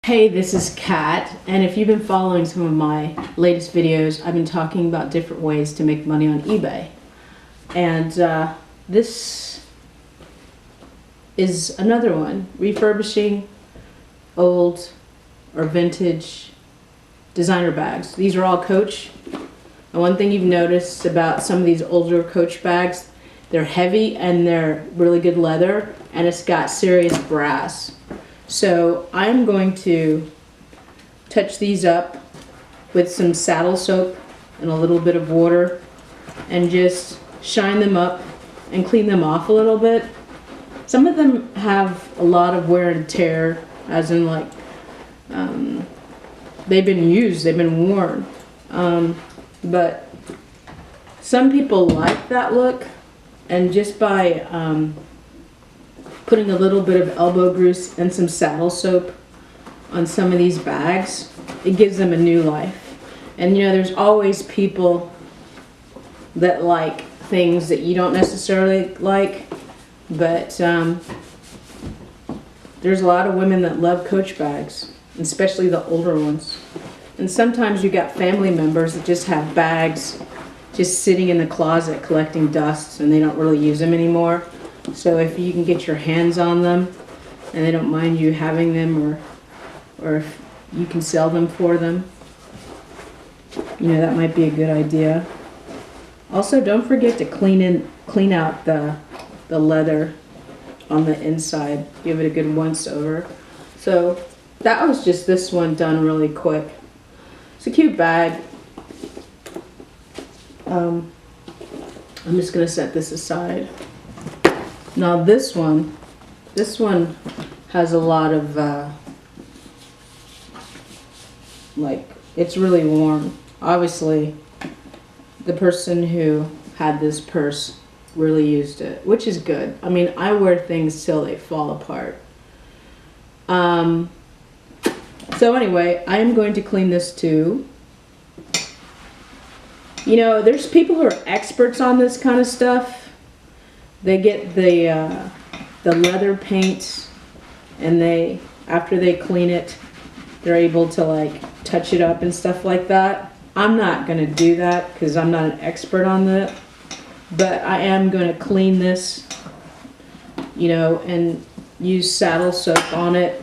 Hey, this is Kat, and if you've been following some of my latest videos, I've been talking about different ways to make money on eBay. And this is another one, refurbishing old or vintage designer bags. These are all Coach. And one thing you've noticed about some of these older Coach bags, they're heavy and they're really good leather, and it's got serious brass. So I'm going to touch these up with some saddle soap and a little bit of water and just shine them up and clean them off a little bit. Some of them have a lot of wear and tear, as in like they've been used, they've been worn. But some people like that look, and just by putting a little bit of elbow grease and some saddle soap on some of these bags, it gives them a new life. And you know, there's always people that like things that you don't necessarily like, but there's a lot of women that love Coach bags, especially the older ones. And sometimes you got family members that just have bags just sitting in the closet collecting dust, and they don't really use them anymore. So if you can get your hands on them and they don't mind you having them, or if you can sell them for them, you know, that might be a good idea. Also, don't forget to clean out the leather on the inside. Give it a good once over. So that was just this one done really quick. It's a cute bag. I'm just gonna set this aside. Now this one has a lot of, like, it's really worn. Obviously, the person who had this purse really used it, which is good. I mean, I wear things till they fall apart. So anyway, I am going to clean this too. You know, there's people who are experts on this kind of stuff. They get the leather paint, and after they clean it, they're able to like touch it up and stuff like that. I'm not going to do that because I'm not an expert on that, but I am going to clean this, you know, and use saddle soap on it.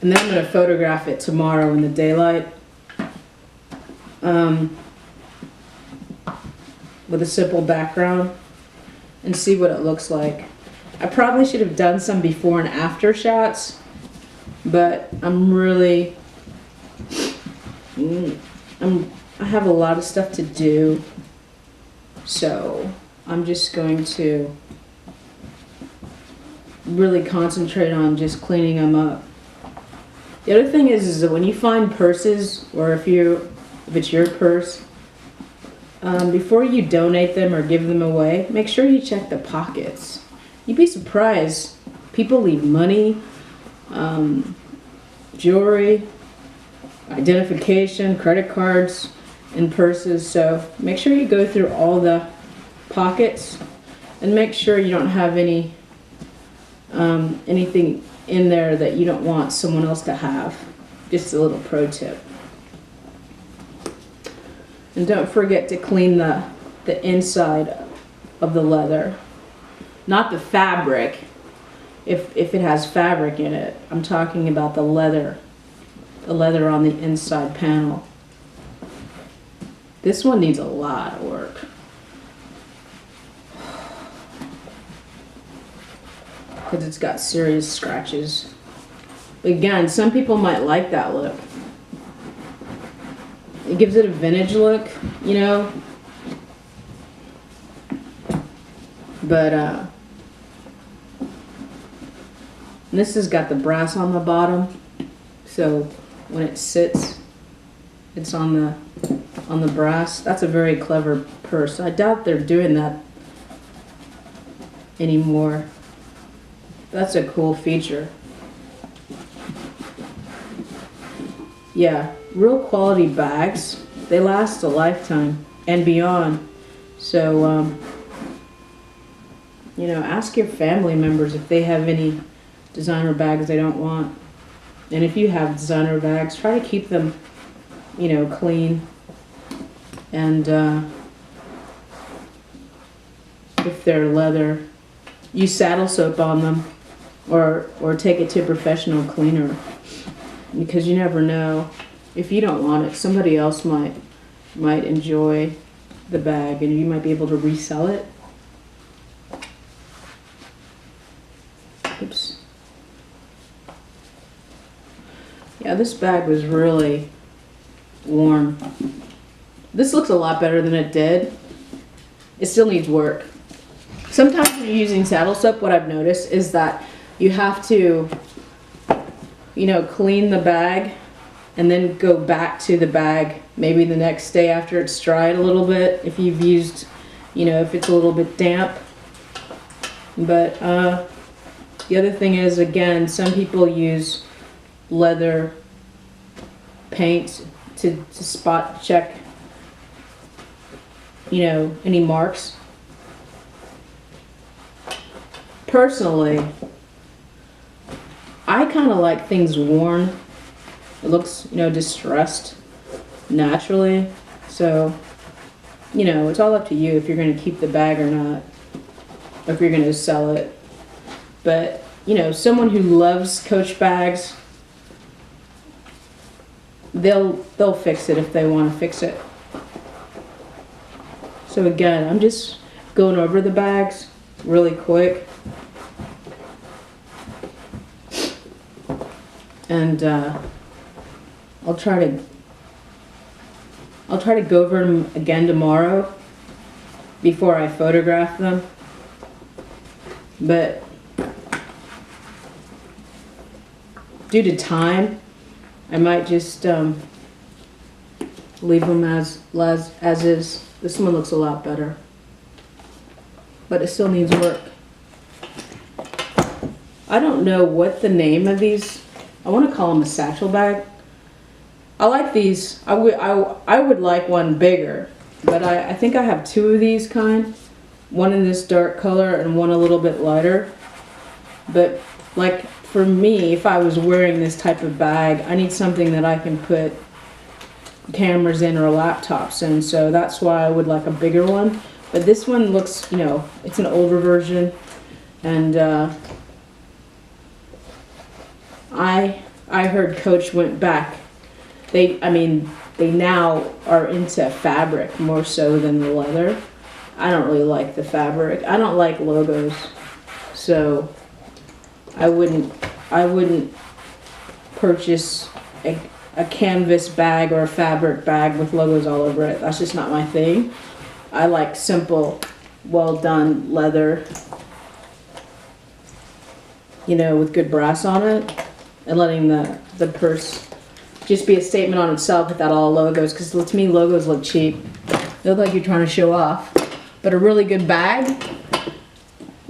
And then I'm going to photograph it tomorrow in the daylight. With a simple background and see what it looks like. I probably should have done some before and after shots, but I have a lot of stuff to do, so I'm just going to really concentrate on just cleaning them up. The other thing is that when you find purses, or if it's your purse, before you donate them or give them away, make sure you check the pockets. You'd be surprised. People leave money, jewelry, identification, credit cards in purses. So make sure you go through all the pockets and make sure you don't have anything in there that you don't want someone else to have. Just a little pro tip. And don't forget to clean the inside of the leather. Not the fabric, if it has fabric in it. I'm talking about the leather on the inside panel. This one needs a lot of work. Because it's got serious scratches. Again, some people might like that look. It gives it a vintage look, you know. But this has got the brass on the bottom, so when it sits, it's on the brass. That's a very clever purse. I doubt they're doing that anymore. That's a cool feature. Yeah, real quality bags. They last a lifetime and beyond. So You know, ask your family members if they have any designer bags they don't want. And if you have designer bags, try to keep them, you know, clean. And if they're leather, use saddle soap on them, or take it to a professional cleaner, because you never know. If you don't want it, somebody else might enjoy the bag, and you might be able to resell it. Oops. Yeah, this bag was really worn. This looks a lot better than it did. It still needs work. Sometimes when you're using saddle soap, what I've noticed is that you have to, you know, clean the bag and then go back to the bag maybe the next day after it's dried a little bit, if you've used, you know, if it's a little bit damp. But the other thing is, again, some people use leather paint to spot check, you know, any marks. Personally, I kind of like things worn. It looks, you know, distressed naturally. So, you know, it's all up to you if you're going to keep the bag or not, or if you're going to sell it. But, you know, someone who loves Coach bags, they'll fix it if they want to fix it. So again, I'm just going over the bags really quick. And I'll try to go over them again tomorrow before I photograph them. But due to time, I might just leave them as is. This one looks a lot better, but it still needs work. I don't know what the name of these. I want to call them a satchel bag. I like these. I would like one bigger, but I think I have two of these kind. One in this dark color and one a little bit lighter. But like for me, if I was wearing this type of bag, I need something that I can put cameras in or laptops in. So that's why I would like a bigger one. But this one looks, you know, it's an older version, and I heard Coach went back. They now are into fabric more so than the leather. I don't really like the fabric. I don't like logos, so I wouldn't purchase a canvas bag or a fabric bag with logos all over it. That's just not my thing. I like simple, well done leather, you know, with good brass on it, and letting the purse just be a statement on itself without all logos, because to me logos look cheap. They look like you're trying to show off. But a really good bag,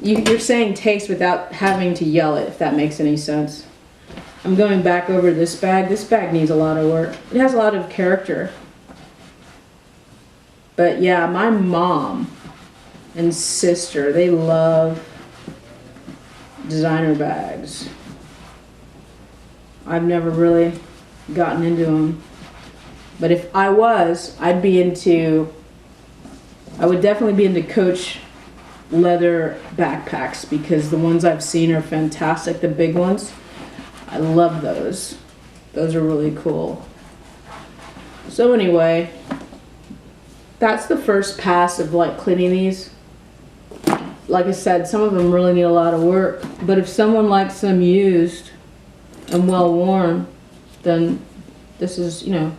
you're saying taste without having to yell it, if that makes any sense. I'm going back over this bag. This bag needs a lot of work. It has a lot of character. But yeah, my mom and sister, they love designer bags. I've never really gotten into them. But if I was, I would definitely be into Coach leather backpacks, because the ones I've seen are fantastic. The big ones, I love those. Those are really cool. So anyway, that's the first pass of like cleaning these. Like I said, some of them really need a lot of work, but if someone likes them used and well worn, then this is, you know,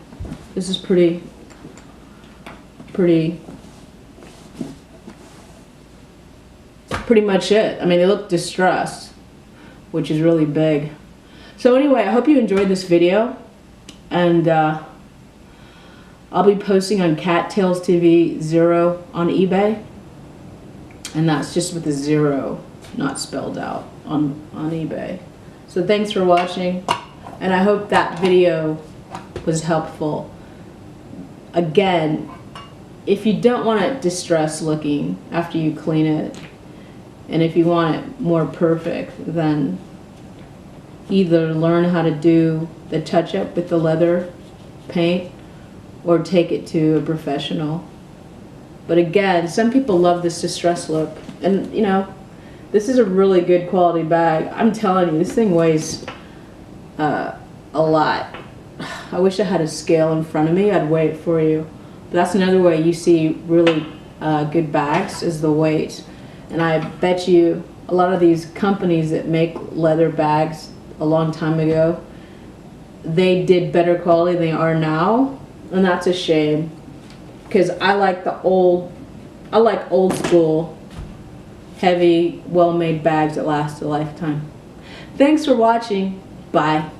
this is pretty much it. I mean, they look distressed, which is really big. So anyway, I hope you enjoyed this video, and I'll be posting on Cattails TV 0 on eBay, and that's just with the 0 not spelled out on eBay. So thanks for watching, and I hope that video was helpful. Again, if you don't want it distressed looking after you clean it, And if you want it more perfect, then either learn how to do the touch-up with the leather paint or take it to a professional. But again, some people love this distressed look. And you know, this is a really good quality bag. I'm telling you, this thing weighs a lot. I wish I had a scale in front of me. I'd weigh it for you. But that's another way you see really good bags, is the weight. And I bet you a lot of these companies that make leather bags a long time ago, they did better quality than they are now, and that's a shame. Because I like old school, heavy, well-made bags that last a lifetime. Thanks for watching. Bye.